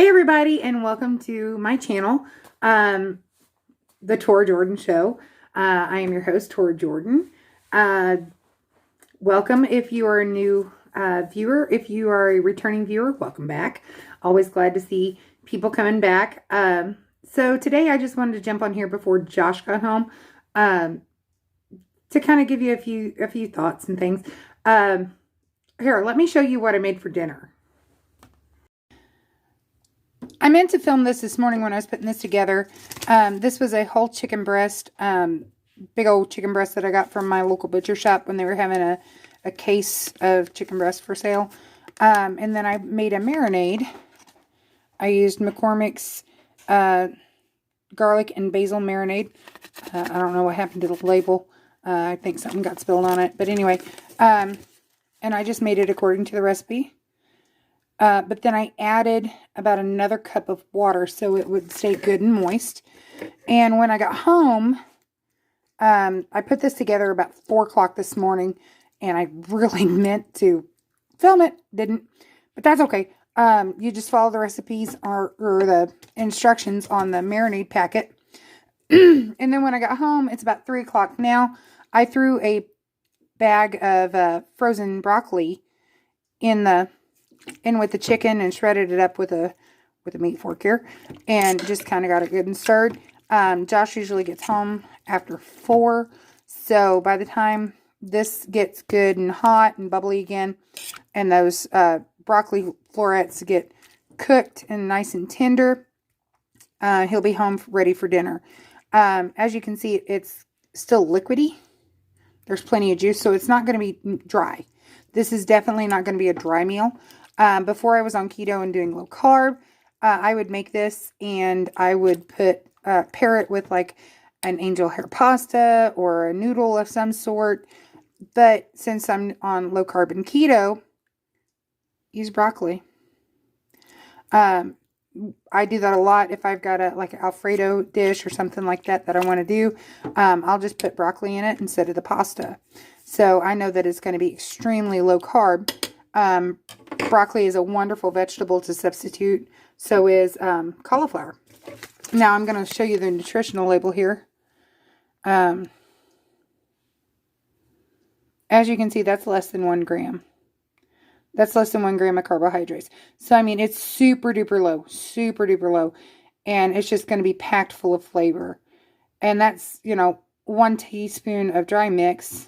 Hey everybody, and welcome to my channel, the Tora Jordan Show. I am your host, Tora Jordan. Welcome if you are a new viewer. If you are a returning viewer, welcome back. Always glad to see people coming back. So today I just wanted to jump on here before Josh got home to kind of give you a few thoughts and things. Here, let me show you what I made for dinner. I meant to film this morning when I was putting this together. This was a whole chicken breast, big old chicken breast that I got from my local butcher shop when they were having a case of chicken breast for sale. And then I made a marinade. I used McCormick's garlic and basil marinade. I don't know what happened to the label. I think something got spilled on it. But anyway, and I just made it according to the recipe. But then I added about another cup of water so it would stay good and moist. And when I got home, I put this together about 4 o'clock this morning. And I really meant to film it. Didn't. But that's okay. You just follow the recipes or the instructions on the marinade packet. And then when I got home, it's about 3 o'clock now. I threw a bag of frozen broccoli in with the chicken and shredded it up with a meat fork here and just kind of got it good and stirred. Josh usually gets home after 4, so by the time this gets good and hot and bubbly again and those broccoli florets get cooked and nice and tender, he'll be home ready for dinner. As you can see, it's still liquidy. There's plenty of juice, so it's not going to be dry. This is definitely not going to be a dry meal. Before I was on keto and doing low carb, I would make this and I would pair it with like an angel hair pasta or a noodle of some sort. But since I'm on low carb and keto, use broccoli. I do that a lot if I've got like an Alfredo dish or something like that I want to do. I'll just put broccoli in it instead of the pasta. So I know that it's going to be extremely low carb. Broccoli is a wonderful vegetable to substitute. So is cauliflower. Now I'm going to show you the nutritional label here. As you can see, that's less than 1 gram. That's less than 1 gram of carbohydrates. So, I mean, it's super duper low. Super duper low. And it's just going to be packed full of flavor. And that's, 1 teaspoon of dry mix.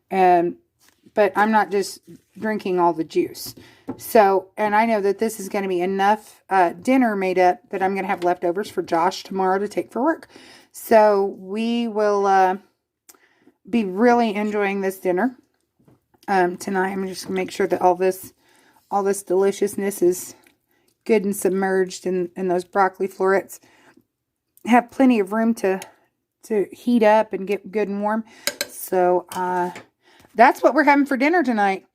But I'm not just drinking all the juice. So, and I know that this is going to be enough dinner made up that I'm going to have leftovers for Josh tomorrow to take for work. So, we will be really enjoying this dinner tonight. I'm just going to make sure that all this deliciousness is good and submerged in those broccoli florets. Have plenty of room to heat up and get good and warm. So, that's what we're having for dinner tonight.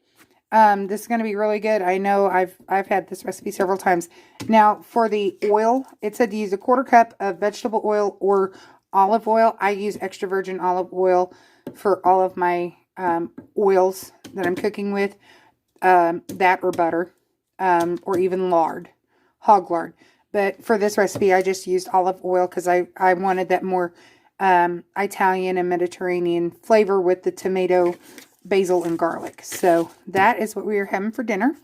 This is going to be really good. I know I've had this recipe several times. Now, for the oil, it said to use 1/4 cup of vegetable oil or olive oil. I use extra virgin olive oil for all of my oils that I'm cooking with. That or butter, or even lard, hog lard. But for this recipe, I just used olive oil because I wanted that more Italian and Mediterranean flavor with the tomato, basil, and garlic. So that is what we are having for dinner.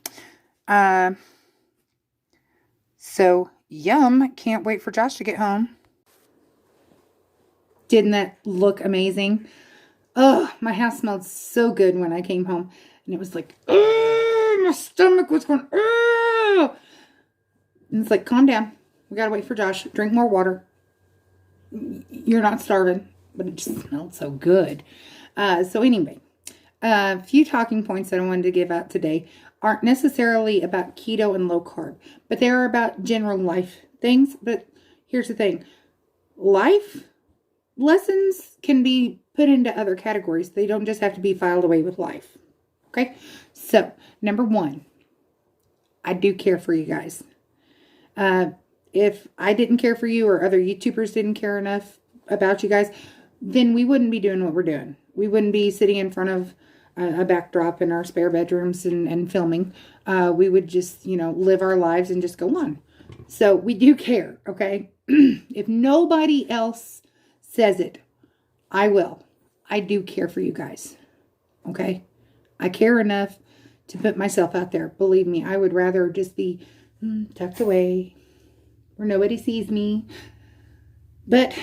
So yum. Can't wait for Josh to get home. Didn't that look amazing? Oh, my house smelled so good when I came home. And it was like, oh, my stomach was going, oh. And it's like, calm down. We got to wait for Josh. Drink more water. You're not starving. But it just smelled so good. So anyway, a few talking points that I wanted to give out today aren't necessarily about keto and low carb, but they are about general life things. But here's the thing. Life lessons can be put into other categories. They don't just have to be filed away with life. Okay? So, number 1, I do care for you guys. If I didn't care for you or other YouTubers didn't care enough about you guys, then we wouldn't be doing what we're doing. We wouldn't be sitting in front of a backdrop in our spare bedrooms and filming. We would just, live our lives and just go on. So we do care, okay? If nobody else says it, I will. I do care for you guys, okay? I care enough to put myself out there. Believe me, I would rather just be tucked away where nobody sees me. But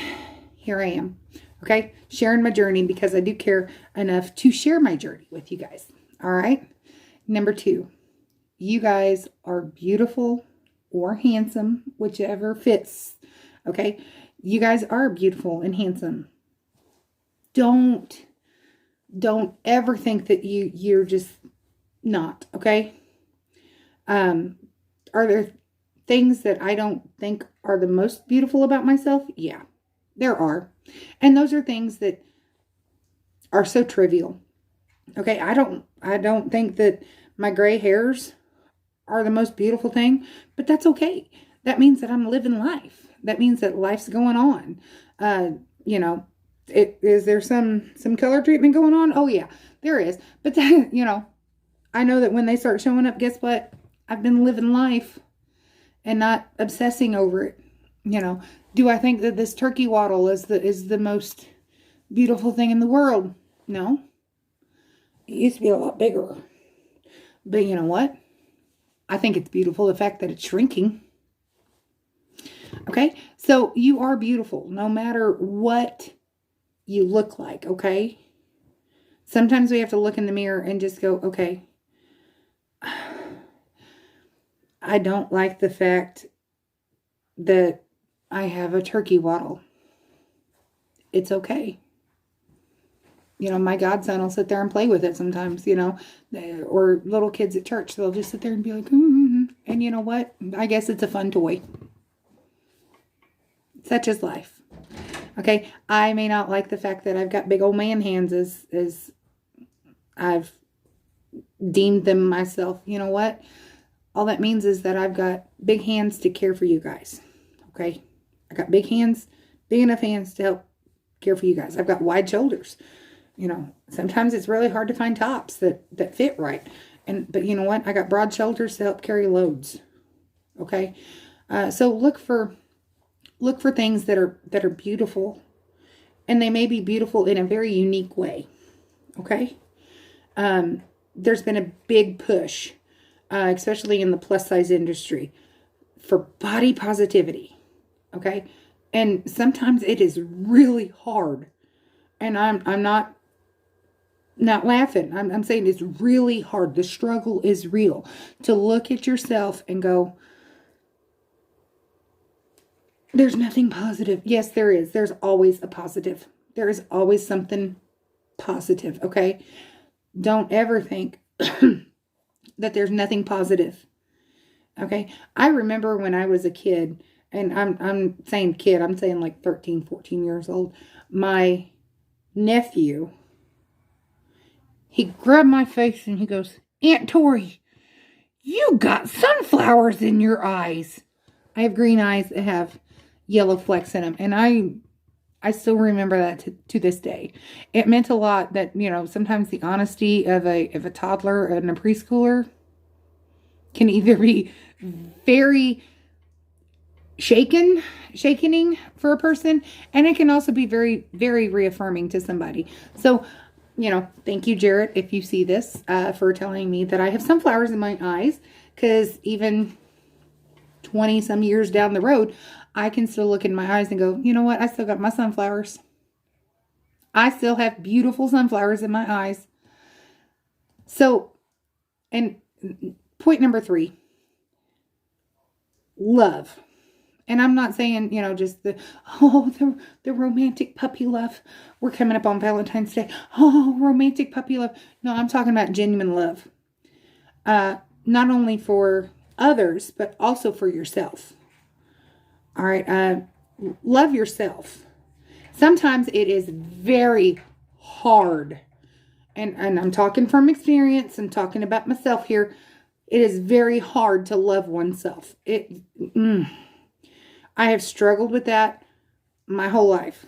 here I am, okay? Sharing my journey because I do care enough to share my journey with you guys, all right? Number 2, you guys are beautiful or handsome, whichever fits, okay? You guys are beautiful and handsome. Don't ever think that you're just not, okay? Are there things that I don't think are the most beautiful about myself? Yeah, there are. And those are things that are so trivial. Okay, I don't think that my gray hairs are the most beautiful thing, but that's okay. That means that I'm living life. That means that life's going on. Is there some color treatment going on? Oh yeah, there is. But then, I know that when they start showing up, guess what? I've been living life and not obsessing over it. Do I think that this turkey waddle is the most beautiful thing in the world? No. It used to be a lot bigger. But you know what? I think it's beautiful, the fact that it's shrinking. Okay? So you are beautiful no matter what you look like, okay? Sometimes we have to look in the mirror and just go, okay, I don't like the fact that I have a turkey waddle. It's okay. My godson will sit there and play with it sometimes, or little kids at church, they'll just sit there and be like, mm-hmm. And you know what? I guess it's a fun toy. Such is life. Okay, I may not like the fact that I've got big old man hands as I've deemed them myself. You know what? All that means is that I've got big hands to care for you guys. Okay, I got big hands, big enough hands to help care for you guys. I've got wide shoulders. Sometimes it's really hard to find tops that fit right. But you know what? I got broad shoulders to help carry loads. Okay, so look for things that are beautiful, and they may be beautiful in a very unique way. Okay, there's been a big push, especially in the plus size industry, for body positivity. Okay, and sometimes it is really hard, and I'm not laughing. I'm saying it's really hard. The struggle is real to look at yourself and go, there's nothing positive. Yes, there is. There's always a positive. There is always something positive, okay? Don't ever think that there's nothing positive, okay? I remember when I was a kid, and I'm saying kid, I'm saying like 13, 14 years old. My nephew, he grabbed my face and he goes, Aunt Tori, you got sunflowers in your eyes. I have green eyes that have yellow flecks in them. And I still remember that to this day. It meant a lot that, sometimes the honesty of a toddler and a preschooler can either be very shakening for a person, and it can also be very, very reaffirming to somebody. So, thank you, Jarrett, if you see this, for telling me that I have sunflowers in my eyes, because even 20 some years down the road, I can still look in my eyes and go, you know what? I still got my sunflowers. I still have beautiful sunflowers in my eyes. So, and point number 3, love. And I'm not saying, just the romantic puppy love. We're coming up on Valentine's Day. Oh, romantic puppy love. No, I'm talking about genuine love. Not only for others, but also for yourself. All right. Love yourself. Sometimes it is very hard. And I'm talking from experience. I'm talking about myself here. It is very hard to love oneself. I have struggled with that my whole life.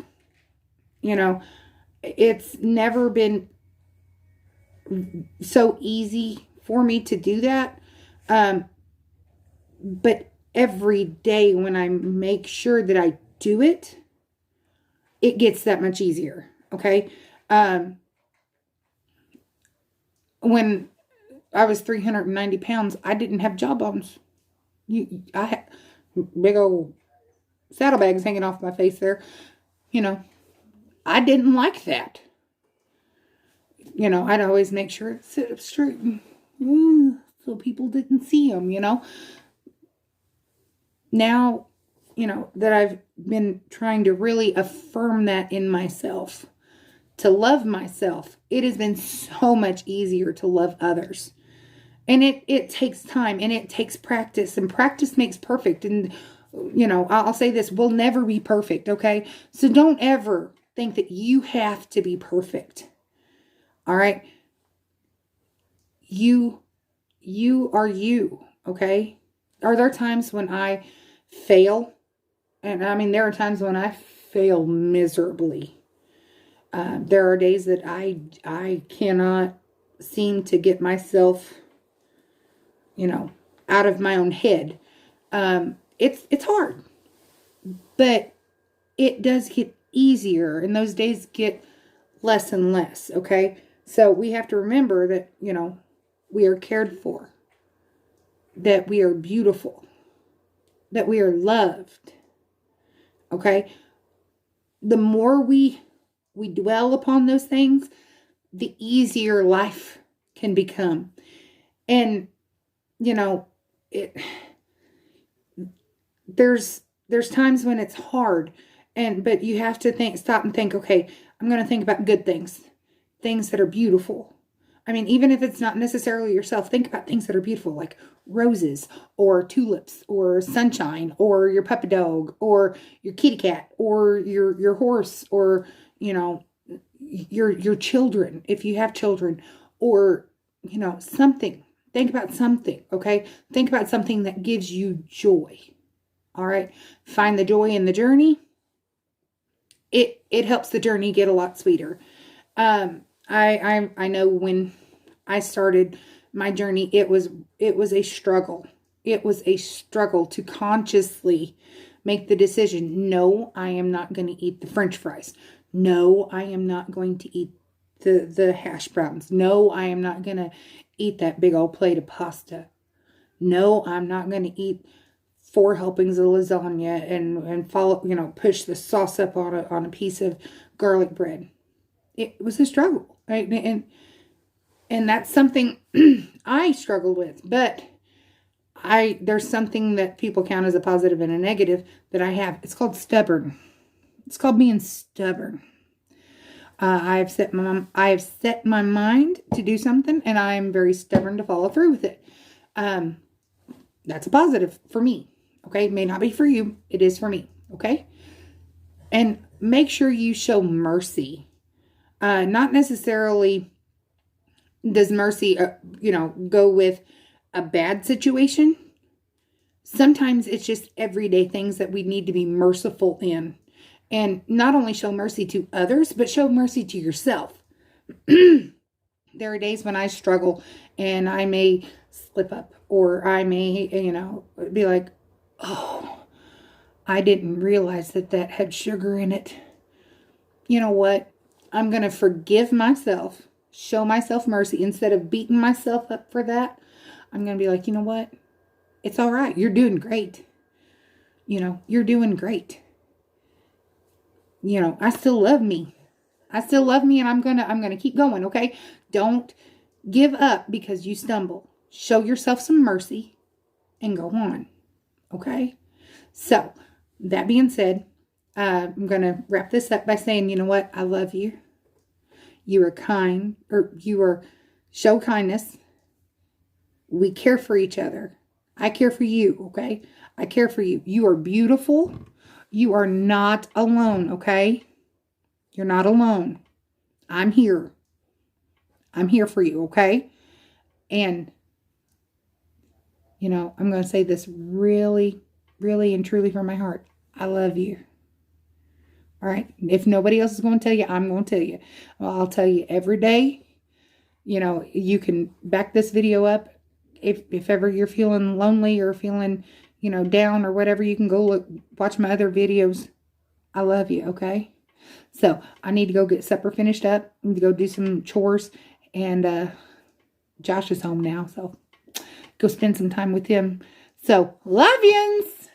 It's never been so easy for me to do that. But every day when I make sure that I do it, it gets that much easier. Okay. When I was 390 pounds, I didn't have jawbones. I had big old saddlebags hanging off my face there. I didn't like that. I'd always make sure to sit up straight so people didn't see them, Now, that I've been trying to really affirm that in myself, to love myself, it has been so much easier to love others. And it takes time and it takes practice, and practice makes perfect. And, I'll say this, we'll never be perfect, okay? So don't ever think that you have to be perfect. All right? You are you, okay? Are there times when I fail? And I mean, there are times when I fail miserably. There are days that I cannot seem to get myself, out of my own head. It's hard, but it does get easier, and those days get less and less. Okay. So we have to remember that, we are cared for, that we are beautiful, that we are loved. Okay. The more we dwell upon those things, the easier life can become. And, there's times when it's hard, but you have to stop and think, okay, I'm going to think about good things that are beautiful. I mean, even if it's not necessarily yourself, think about things that are beautiful, like roses or tulips or sunshine or your puppy dog or your kitty cat or your horse or, your children, if you have children, or, something. Think about something, okay? Think about something that gives you joy. All right? Find the joy in the journey. It helps the journey get a lot sweeter. I know when I started my journey, it was a struggle. It was a struggle to consciously make the decision. No, I am not going to eat the French fries. No, I am not going to eat the hash browns. No, I am not going to eat that big old plate of pasta. No, I'm not going to eat 4 helpings of lasagna and follow, push the sauce up on a piece of garlic bread. It was a struggle, right? And that's something I struggled with, but there's something that people count as a positive and a negative that I have. It's called stubborn. It's called being stubborn. I have set my mind to do something, and I am very stubborn to follow through with it. That's a positive for me. Okay, it may not be for you. It is for me. Okay, and make sure you show mercy. Not necessarily does mercy, go with a bad situation. Sometimes it's just everyday things that we need to be merciful in. And not only show mercy to others, but show mercy to yourself. There are days when I struggle and I may slip up, or I may, be like, oh, I didn't realize that had sugar in it. You know what? I'm going to forgive myself, show myself mercy instead of beating myself up for that. I'm going to be like, you know what? It's all right. You're doing great. You're doing great. I still love me. And I'm going to keep going. Okay. Don't give up because you stumble. Show yourself some mercy and go on. Okay. So that being said, I'm going to wrap this up by saying, you know what? I love you. You are kind, or show kindness. We care for each other. I care for you. Okay. I care for you. You are beautiful. You are not alone, okay? You're not alone. I'm here. I'm here for you, okay? And, I'm going to say this really, really and truly from my heart. I love you. All right? If nobody else is going to tell you, I'm going to tell you. Well, I'll tell you every day you know, you can back this video up. If ever you're feeling lonely or feeling, you know, down or whatever, you can go watch my other videos. I love you, okay? So, I need to go get supper finished up. I need to go do some chores. And Josh is home now, so go spend some time with him. So, love yous!